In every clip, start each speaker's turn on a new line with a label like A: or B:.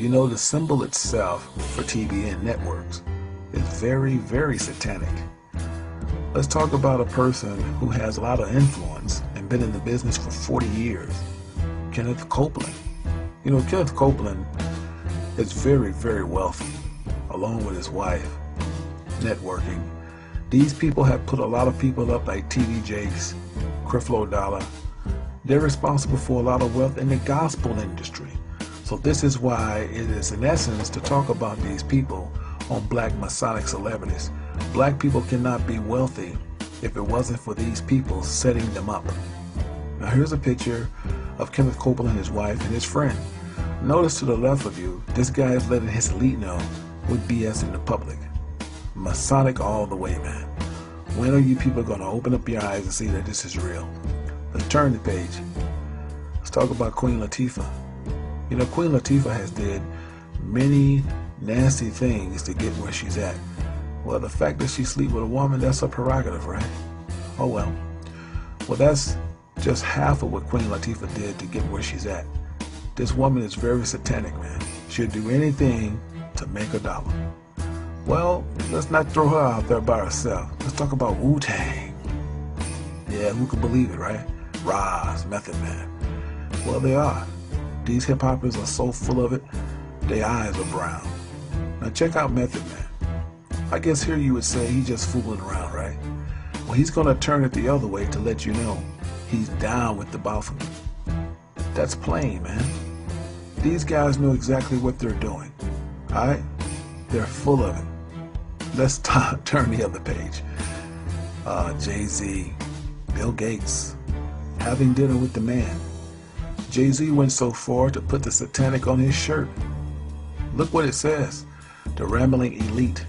A: You know, the symbol itself for TBN networks is very, very satanic. Let's talk about a person who has a lot of influence and been in the business for 40 years. Kenneth Copeland. You know, Kenneth Copeland is very, very wealthy, along with his wife, networking. These people have put a lot of people up like TV Jakes, Creflo Dollar. They're responsible for a lot of wealth in the gospel industry. So this is why it is in essence to talk about these people on Black Masonic celebrities. Black people cannot be wealthy if it wasn't for these people setting them up. Now here's a picture of Kenneth Copeland, his wife, and his friend. Notice to the left of you, this guy is letting his elite know with BS in the public. Masonic all the way, man. When are you people going to open up your eyes and see that this is real? Let's turn the page. Let's talk about Queen Latifah. You know, Queen Latifah has did many nasty things to get where she's at. Well, the fact that she sleep with a woman, that's a prerogative, right? Oh well. Well, that's just half of what Queen Latifah did to get where she's at. This woman is very satanic, man. She'll do anything to make a dollar. Well, let's not throw her out there by herself. Let's talk about Wu-Tang. Yeah, who could believe it, right? Roz, Method Man. Well, they are. These hip-hoppers are so full of it, their eyes are brown. Now check out Method Man. I guess here you would say he's just fooling around, right? Well, he's going to turn it the other way to let you know he's down with the Baphomet. That's plain, man. These guys know exactly what they're doing, alright? They're full of it. Let's turn the other page. Jay-Z, Bill Gates, having dinner with the man. Jay-Z went so far to put the satanic on his shirt. Look what it says, the Rambling Elite.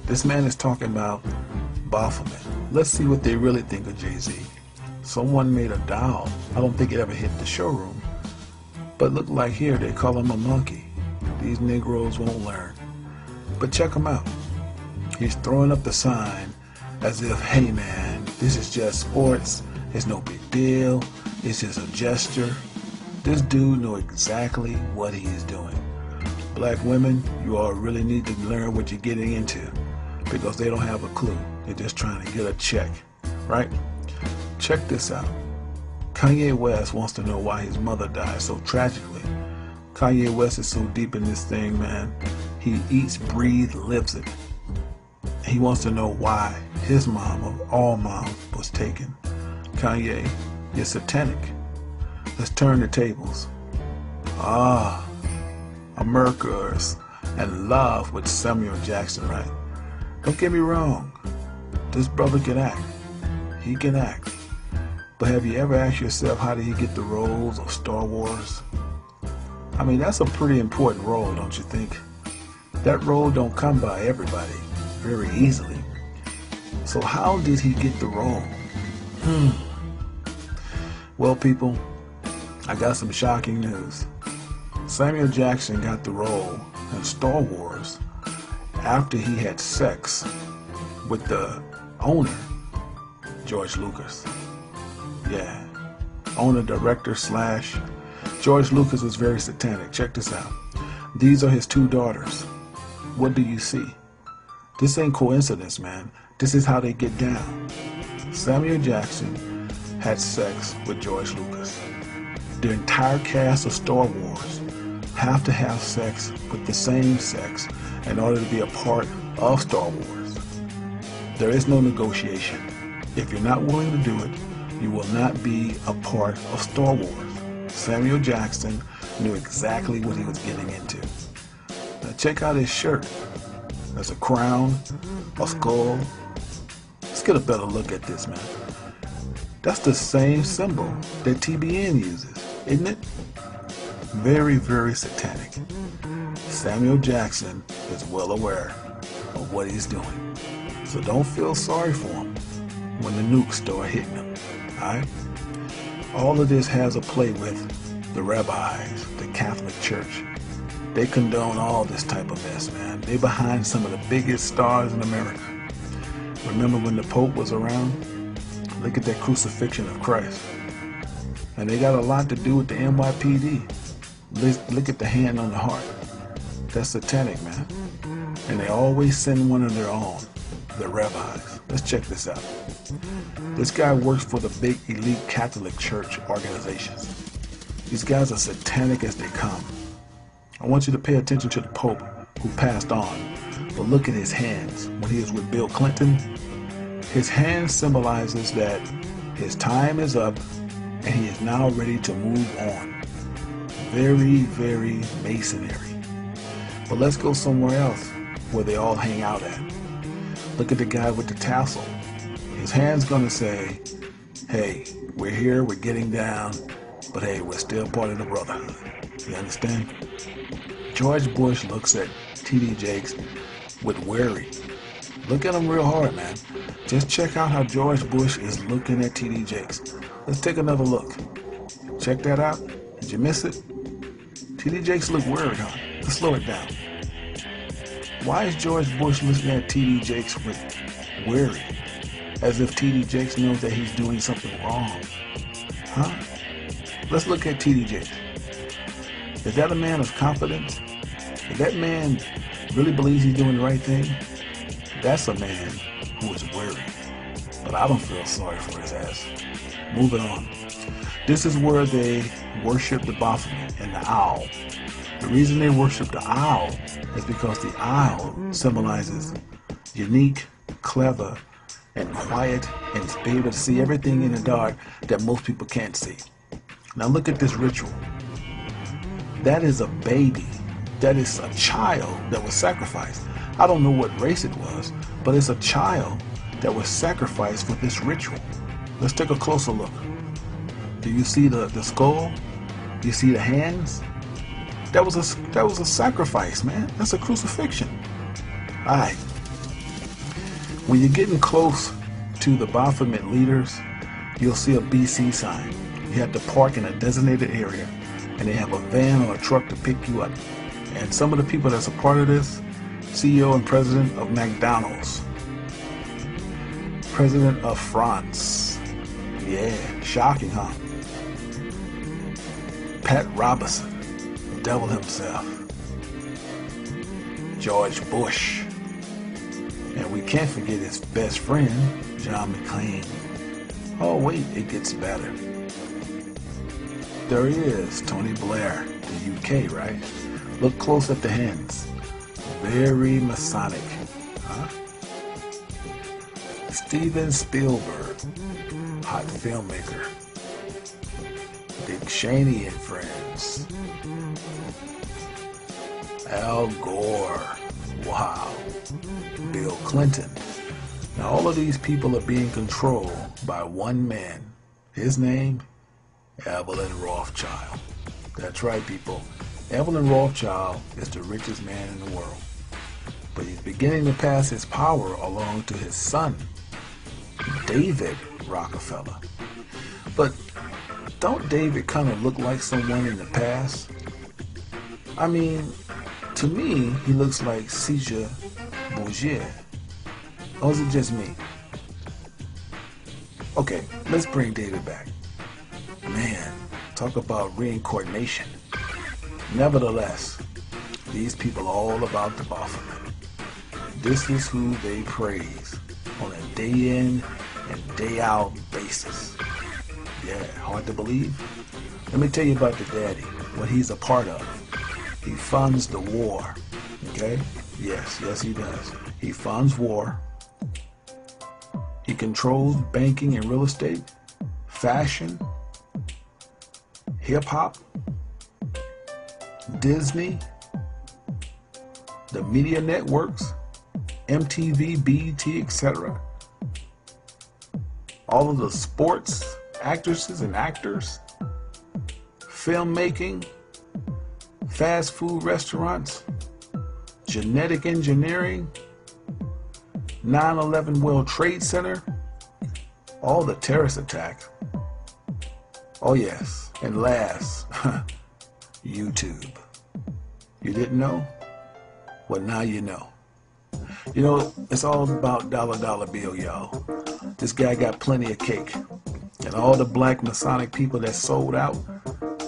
A: This man is talking about Baphomet. Let's see what they really think of Jay-Z. Someone made a doll. I don't think it ever hit the showroom. But look like here, they call him a monkey. These Negroes won't learn. But check him out. He's throwing up the sign as if, hey man, this is just sports. It's no big deal. It's just a gesture. This dude knows exactly what he is doing. Black women, you all really need to learn what you're getting into because they don't have a clue. They're just trying to get a check, right? Check this out. Kanye West wants to know why his mother died so tragically. Kanye West is so deep in this thing, man. He eats, breathes, lives it. He wants to know why his mom, of all moms, was taken. Kanye, you're satanic. Let's turn the tables. America's in love with Samuel Jackson, right? Don't get me wrong. This brother can act. He can act. But have you ever asked yourself, how did he get the roles of Star Wars? I mean, that's a pretty important role, don't you think? That role don't come by everybody very easily. So how did he get the role? Well, people, I got some shocking news. Samuel Jackson got the role in Star Wars after he had sex with the owner, George Lucas. Yeah, owner, director / George Lucas is very satanic. Check this out. These are his two daughters. What do you see? This ain't coincidence, man. This is how they get down. Samuel Jackson had sex with George Lucas. The entire cast of Star Wars have to have sex with the same sex in order to be a part of Star Wars. There is no negotiation. If you're not willing to do it, you will not be a part of Star Wars. Samuel Jackson knew exactly what he was getting into. Now check out his shirt. There's a crown, a skull. Let's get a better look at this, man. That's the same symbol that TBN uses, isn't it? Very, very satanic. Samuel Jackson is well aware of what he's doing. So don't feel sorry for him when the nukes start hitting him. Alright? All of this has a play with the rabbis, the Catholic Church. They condone all this type of mess, man. They behind some of the biggest stars in America. Remember when the Pope was around? Look at that crucifixion of Christ. And they got a lot to do with the NYPD. Look at the hand on the heart. That's satanic, man. And they always send one of their own, the rabbis. Let's check this out. This guy works for the big elite Catholic Church organizations. These guys are satanic as they come. I want you to pay attention to the Pope who passed on. But look at his hands. When he was with Bill Clinton, his hand symbolizes that his time is up and he is now ready to move on. Very, very Masonry. But let's go somewhere else where they all hang out at. Look at the guy with the tassel. His hand's gonna say, hey, we're here, we're getting down, but hey, we're still part of the brotherhood. You understand? George Bush looks at T.D. Jakes with worry. Look at him real hard, man. Just check out how George Bush is looking at T.D. Jakes. Let's take another look. Check that out. Did you miss it? T.D. Jakes look worried, huh? Let's slow it down. Why is George Bush looking at T.D. Jakes with worry? As if T.D. Jakes knows that he's doing something wrong. Huh? Let's look at T.D. Jakes. Is that a man of confidence? If that man really believes he's doing the right thing, that's a man who is worried. But I don't feel sorry for his ass. Moving on. This is where they worship the Baphomet and the owl. The reason they worship the owl is because the owl symbolizes unique, clever, and quiet, and be able to see everything in the dark that most people can't see. Now look at this ritual. That is a baby. That is a child that was sacrificed. I don't know what race it was, but it's a child that was sacrificed for this ritual. Let's take a closer look. Do you see the skull? Do you see the hands? That was a sacrifice, man. That's a crucifixion. All right. When you're getting close to the Baphomet leaders, you'll see a BC sign. You have to park in a designated area, and they have a van or a truck to pick you up. And some of the people that's a part of this, CEO and president of McDonald's, president of France. Yeah, shocking, huh? Pat Robertson, the devil himself. George Bush. And we can't forget his best friend, John McCain. Oh wait, it gets better. There he is, Tony Blair, the UK, right? Look close at the hands. Very Masonic, huh? Steven Spielberg, hot filmmaker. Dick Cheney and friends. Al Gore, wow. Bill Clinton. Now all of these people are being controlled by one man. His name, Evelyn Rothschild. That's right, people. Evelyn Rothschild is the richest man in the world. But he's beginning to pass his power along to his son, David Rockefeller. But don't David kind of look like someone in the past? I mean, to me, he looks like Caesar Borgia. Or is it just me? Okay, let's bring David back. Man, talk about reincarnation. Nevertheless, these people are all about the Baphomet. This is who they praise on a day in and day out basis. Yeah, hard to believe? Let me tell you about the daddy, what he's a part of. He funds the war, okay? Yes, he does. He funds war. He controls banking and real estate, fashion, hip-hop, Disney, the media networks, MTV, BET, etc. All of the sports, actresses and actors, filmmaking, fast food restaurants, genetic engineering, 9/11 World Trade Center, all the terrorist attacks. Oh yes, and last, YouTube. You didn't know? Well, now you know. You know, it's all about dollar bill, y'all. This guy got plenty of cake. And all the black Masonic people that sold out,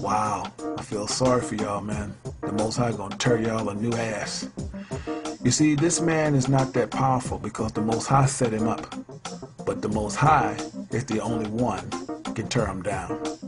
A: Wow, I feel sorry for y'all, man. The Most High gonna tear y'all a new ass. You see, this man is not that powerful because the Most High set him up. But the Most High is the only one can tear him down.